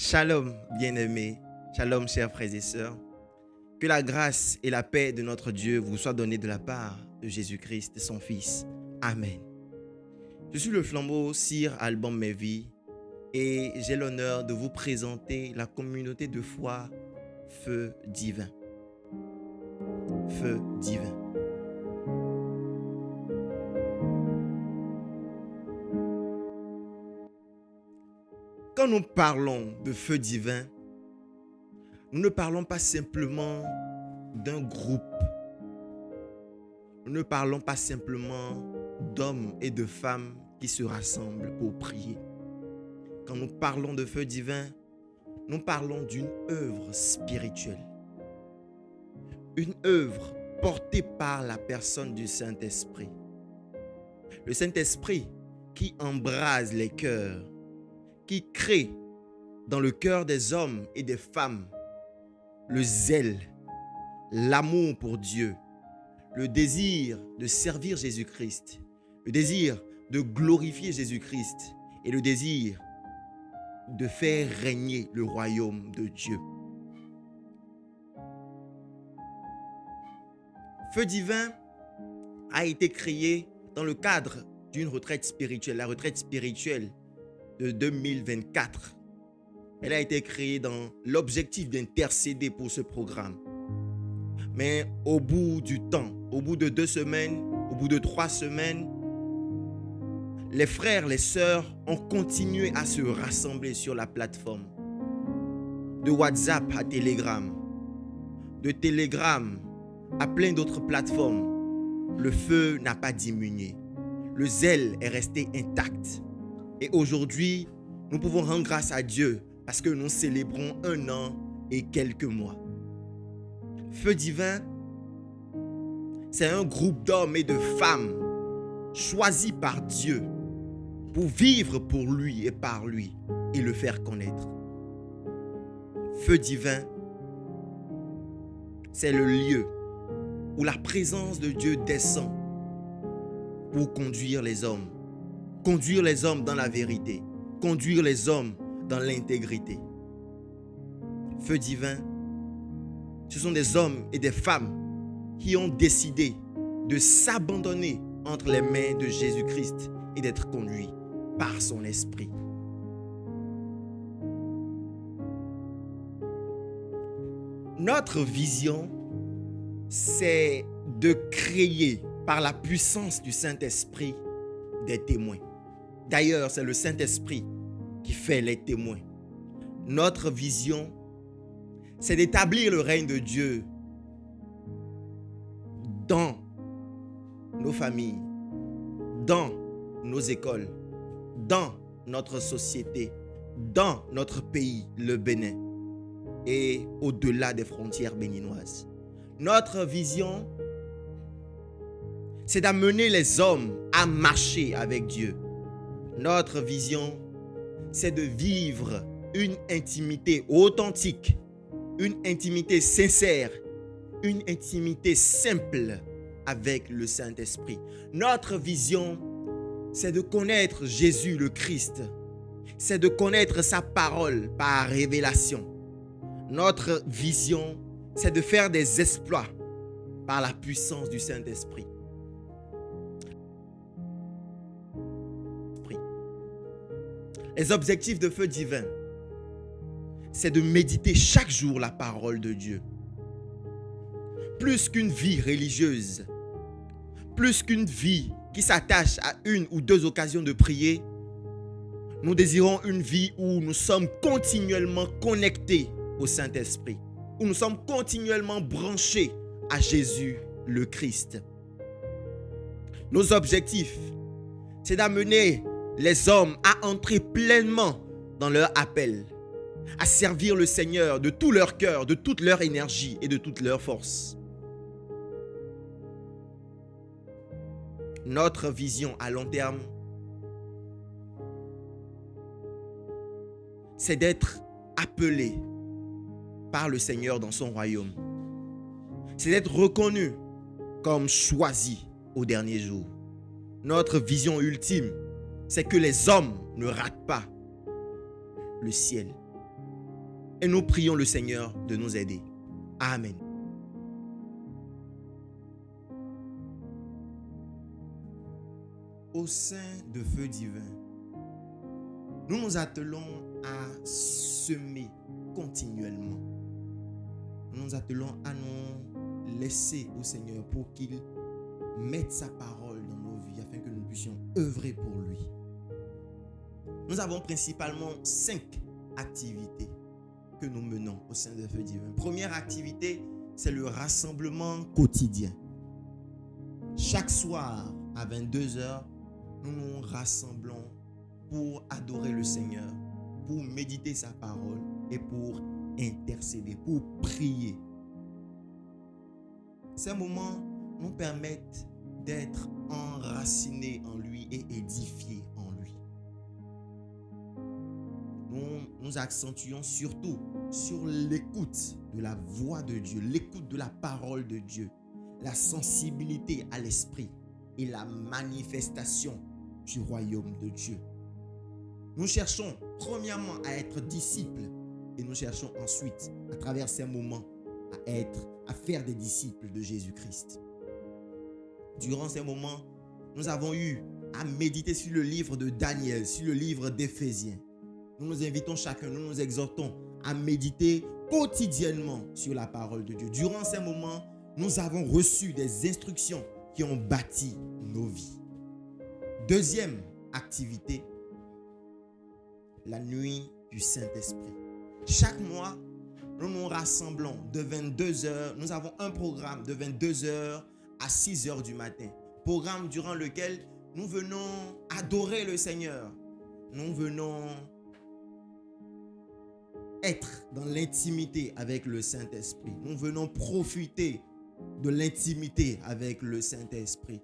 Shalom, bien-aimés. Shalom, chers frères et sœurs. Que la grâce et la paix de notre Dieu vous soient données de la part de Jésus-Christ, son Fils. Amen. Je suis le flambeau Sir Alban Mevie et j'ai l'honneur de vous présenter la communauté de foi Feu Divin. Feu Divin. Quand nous parlons de Feu Divin, nous ne parlons pas simplement d'un groupe. Nous ne parlons pas simplement d'hommes et de femmes qui se rassemblent pour prier. Quand nous parlons de Feu Divin, nous parlons d'une œuvre spirituelle. Une œuvre portée par la personne du Saint-Esprit. Le Saint-Esprit qui embrase les cœurs, qui crée dans le cœur des hommes et des femmes le zèle, l'amour pour Dieu, le désir de servir Jésus-Christ, le désir de glorifier Jésus-Christ et le désir de faire régner le royaume de Dieu. Feu Divin a été créé dans le cadre d'une retraite spirituelle, la retraite spirituelle de 2024. Elle a été créée dans l'objectif d'intercéder pour ce programme. Mais au bout du temps, au bout de 2 semaines, au bout de 3 semaines, les frères, les sœurs ont continué à se rassembler sur la plateforme. De WhatsApp à Telegram, de Telegram à plein d'autres plateformes. Le feu n'a pas diminué. Le zèle est resté intact. Et aujourd'hui, nous pouvons rendre grâce à Dieu parce que nous célébrons 1 an et quelques mois. Feu Divin, c'est un groupe d'hommes et de femmes choisis par Dieu pour vivre pour lui et par lui et le faire connaître. Feu Divin, c'est le lieu où la présence de Dieu descend pour conduire les hommes. Conduire les hommes dans la vérité. Conduire les hommes dans l'intégrité. Feu Divin, ce sont des hommes et des femmes qui ont décidé de s'abandonner entre les mains de Jésus-Christ et d'être conduits par son esprit. Notre vision, c'est de créer par la puissance du Saint-Esprit des témoins. D'ailleurs, c'est le Saint-Esprit qui fait les témoins. Notre vision, c'est d'établir le règne de Dieu dans nos familles, dans nos écoles, dans notre société, dans notre pays, le Bénin, et au-delà des frontières béninoises. Notre vision, c'est d'amener les hommes à marcher avec Dieu. Notre vision, c'est de vivre une intimité authentique, une intimité sincère, une intimité simple avec le Saint-Esprit. Notre vision, c'est de connaître Jésus le Christ. C'est de connaître sa parole par révélation. Notre vision, c'est de faire des exploits par la puissance du Saint-Esprit. Les objectifs de Feu Divin, c'est de méditer chaque jour la parole de Dieu. Plus qu'une vie religieuse, plus qu'une vie qui s'attache à 1 ou 2 occasions de prier, nous désirons une vie où nous sommes continuellement connectés au Saint-Esprit, où nous sommes continuellement branchés à Jésus le Christ. Nos objectifs, c'est d'amener les hommes à entrer pleinement dans leur appel, à servir le Seigneur de tout leur cœur, de toute leur énergie et de toute leur force. Notre vision à long terme, c'est d'être appelé par le Seigneur dans son royaume. C'est d'être reconnu comme choisi au dernier jour. Notre vision ultime, c'est que les hommes ne ratent pas le ciel. et nous prions le Seigneur de nous aider. Amen. Au sein de Feu Divin, nous nous attelons à semer continuellement. Nous nous attelons à nous laisser au Seigneur pour qu'il mette sa parole dans nos vies afin que nous puissions œuvrer pour lui. Nous avons principalement 5 activités que nous menons au sein de Feu Divin. Première activité, c'est le rassemblement quotidien. Chaque soir à 22h, nous nous rassemblons pour adorer le Seigneur, pour méditer sa parole et pour intercéder, pour prier. Ces moments nous permettent d'être enracinés en lui et édifiés en lui. Nous accentuons surtout sur l'écoute de la voix de Dieu, l'écoute de la parole de Dieu, la sensibilité à l'esprit et la manifestation du royaume de Dieu. Nous cherchons premièrement à être disciples et nous cherchons ensuite, à travers ces moments, à faire des disciples de Jésus-Christ. Durant ces moments, nous avons eu à méditer sur le livre de Daniel, sur le livre d'Éphésiens. Nous nous invitons chacun, nous nous exhortons à méditer quotidiennement sur la parole de Dieu. Durant ces moments, nous avons reçu des instructions qui ont bâti nos vies. Deuxième activité, la nuit du Saint-Esprit. Chaque mois, nous nous rassemblons de 22h. Nous avons un programme de 22h à 6h du matin. Programme durant lequel nous venons adorer le Seigneur. Nous venons être dans l'intimité avec le Saint-Esprit. Nous venons profiter de l'intimité avec le Saint-Esprit.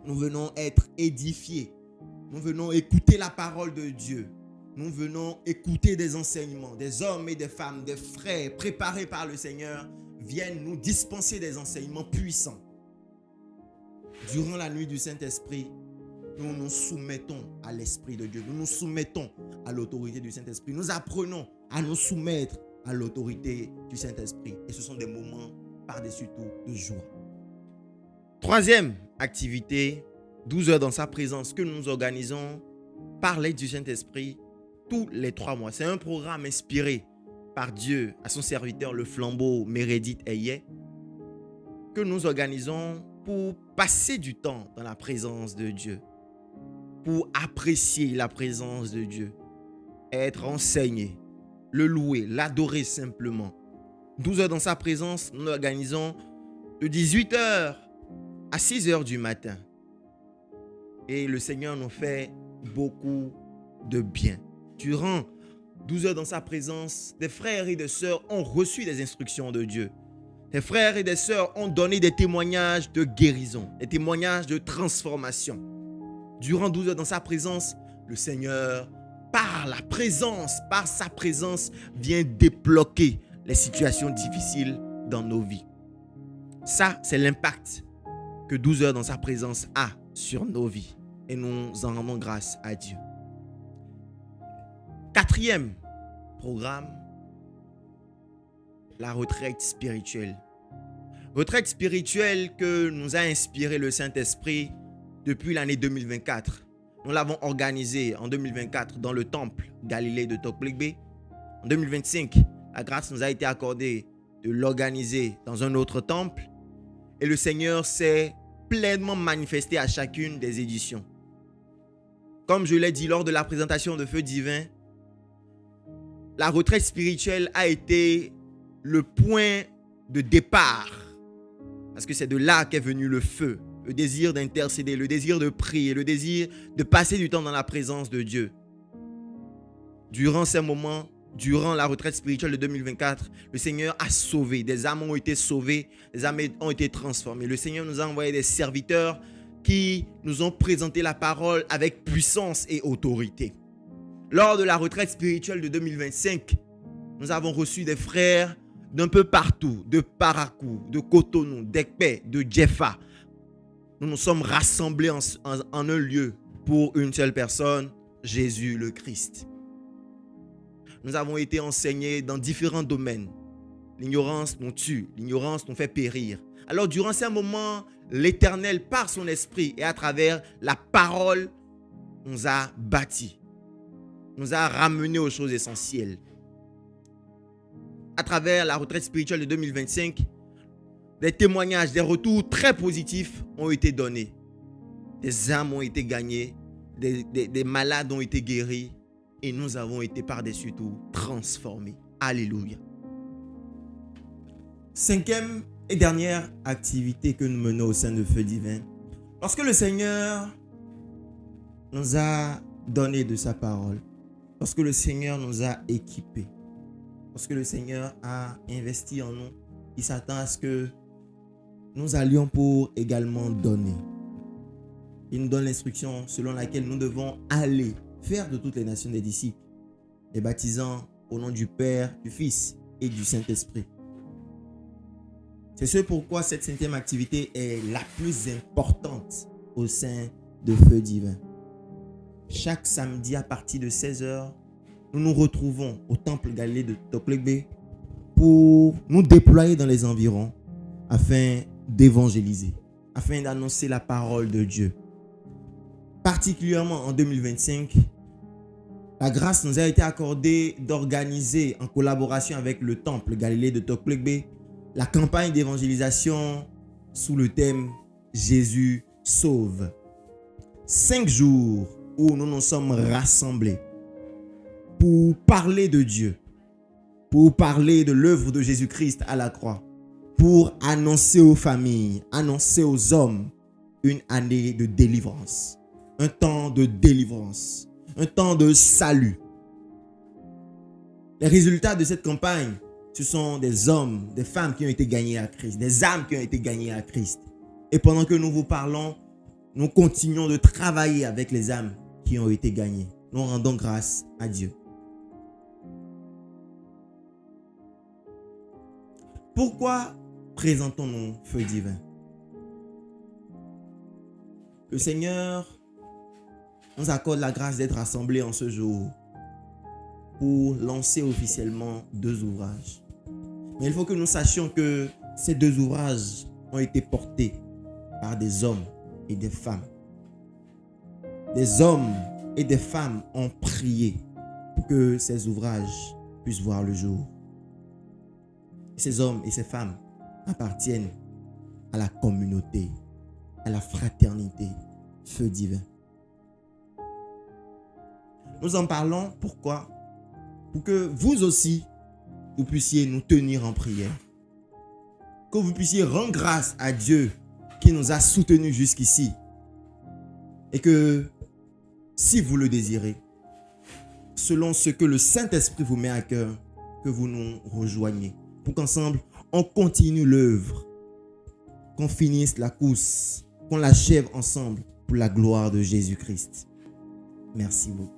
Nous venons être édifiés. Nous venons écouter la parole de Dieu. Nous venons écouter des enseignements. Des hommes et des femmes, des frères préparés par le Seigneur viennent nous dispenser des enseignements puissants. Durant la nuit du Saint-Esprit, nous nous soumettons à l'Esprit de Dieu. Nous nous soumettons à l'autorité du Saint-Esprit. Nous apprenons à nous soumettre à l'autorité du Saint-Esprit. Et ce sont des moments par-dessus tout de joie. Troisième activité, 12 heures dans sa présence que nous organisons par l'aide du Saint-Esprit tous les 3 mois. C'est un programme inspiré par Dieu à son serviteur, le flambeau Meredith Ayet, que nous organisons pour passer du temps dans la présence de Dieu, pour apprécier la présence de Dieu, être enseigné, le louer, l'adorer simplement. 12 heures dans sa présence, nous organisons de 18h à 6h du matin. Et le Seigneur nous fait beaucoup de bien. Durant 12 heures dans sa présence, des frères et des sœurs ont reçu des instructions de Dieu. Des frères et des sœurs ont donné des témoignages de guérison, des témoignages de transformation. Durant 12 heures dans sa présence, le Seigneur, par sa présence, vient débloquer les situations difficiles dans nos vies. Ça, c'est l'impact que 12 heures dans sa présence a sur nos vies. Et nous en rendons grâce à Dieu. 4e programme, la retraite spirituelle. Retraite spirituelle que nous a inspiré le Saint-Esprit depuis l'année 2024. Nous l'avons organisée en 2024 dans le temple Galilée de Tokplegbe. En 2025, la grâce nous a été accordée de l'organiser dans un autre temple. Et le Seigneur s'est pleinement manifesté à chacune des éditions. Comme je l'ai dit lors de la présentation de Feu Divin, la retraite spirituelle a été le point de départ. Parce que c'est de là qu'est venu le feu, le désir d'intercéder, le désir de prier, le désir de passer du temps dans la présence de Dieu. Durant ces moments, durant la retraite spirituelle de 2024, le Seigneur a sauvé. Des âmes ont été sauvées, des âmes ont été transformées. Le Seigneur nous a envoyé des serviteurs qui nous ont présenté la parole avec puissance et autorité. Lors de la retraite spirituelle de 2025, nous avons reçu des frères d'un peu partout, de Parakou, de Cotonou, d'Ekpe, de Djefa. Nous nous sommes rassemblés en un lieu pour une seule personne, Jésus le Christ. nous avons été enseignés dans différents domaines. L'ignorance nous tue, l'ignorance nous fait périr. Alors durant ces moments, l'Éternel, par son esprit et à travers la parole, nous a bâtis, nous a ramenés aux choses essentielles. À travers la retraite spirituelle de 2025, des témoignages, des retours très positifs ont été donnés. Des âmes ont été gagnées, des malades ont été guéris et nous avons été par-dessus tout transformés. Alléluia. Cinquième et dernière activité que nous menons au sein de Feu Divin. Lorsque le Seigneur nous a donné de sa parole, lorsque le Seigneur nous a équipés, lorsque le Seigneur a investi en nous, il s'attend à ce que nous allions pour également donner. Il nous donne l'instruction selon laquelle nous devons aller faire de toutes les nations des disciples, les baptisant au nom du Père, du Fils et du Saint-Esprit. C'est ce pourquoi cette cinquième activité est la plus importante au sein de Feu Divin. Chaque samedi à partir de 16h, nous nous retrouvons au temple Galilée de Toklegbe pour nous déployer dans les environs afin d'évangéliser, afin d'annoncer la parole de Dieu. Particulièrement en 2025, la grâce nous a été accordée d'organiser en collaboration avec le temple Galilée de Toklegbe la campagne d'évangélisation sous le thème Jésus sauve. 5 jours où nous nous sommes rassemblés pour parler de Dieu, pour parler de l'œuvre de Jésus-Christ à la croix, pour annoncer aux familles, annoncer aux hommes une année de délivrance, un temps de délivrance, un temps de salut. Les résultats de cette campagne, ce sont des hommes, des femmes qui ont été gagnés à Christ, des âmes qui ont été gagnées à Christ. Et pendant que nous vous parlons, nous continuons de travailler avec les âmes qui ont été gagnées. Nous rendons grâce à Dieu. Pourquoi présentons-nous Feu Divin? Le Seigneur nous accorde la grâce d'être rassemblés en ce jour pour lancer officiellement 2 ouvrages. Mais il faut que nous sachions que ces 2 ouvrages ont été portés par des hommes et des femmes. Des hommes et des femmes ont prié pour que ces ouvrages puissent voir le jour. Ces hommes et ces femmes appartiennent à la communauté, à la fraternité Feu Divin. Nous en parlons pourquoi? Pour que vous aussi, vous puissiez nous tenir en prière. Que vous puissiez rendre grâce à Dieu qui nous a soutenus jusqu'ici. Et que, si vous le désirez, selon ce que le Saint-Esprit vous met à cœur, que vous nous rejoigniez. Pour qu'ensemble, on continue l'œuvre. Qu'on finisse la course. Qu'on l'achève ensemble pour la gloire de Jésus-Christ. Merci beaucoup.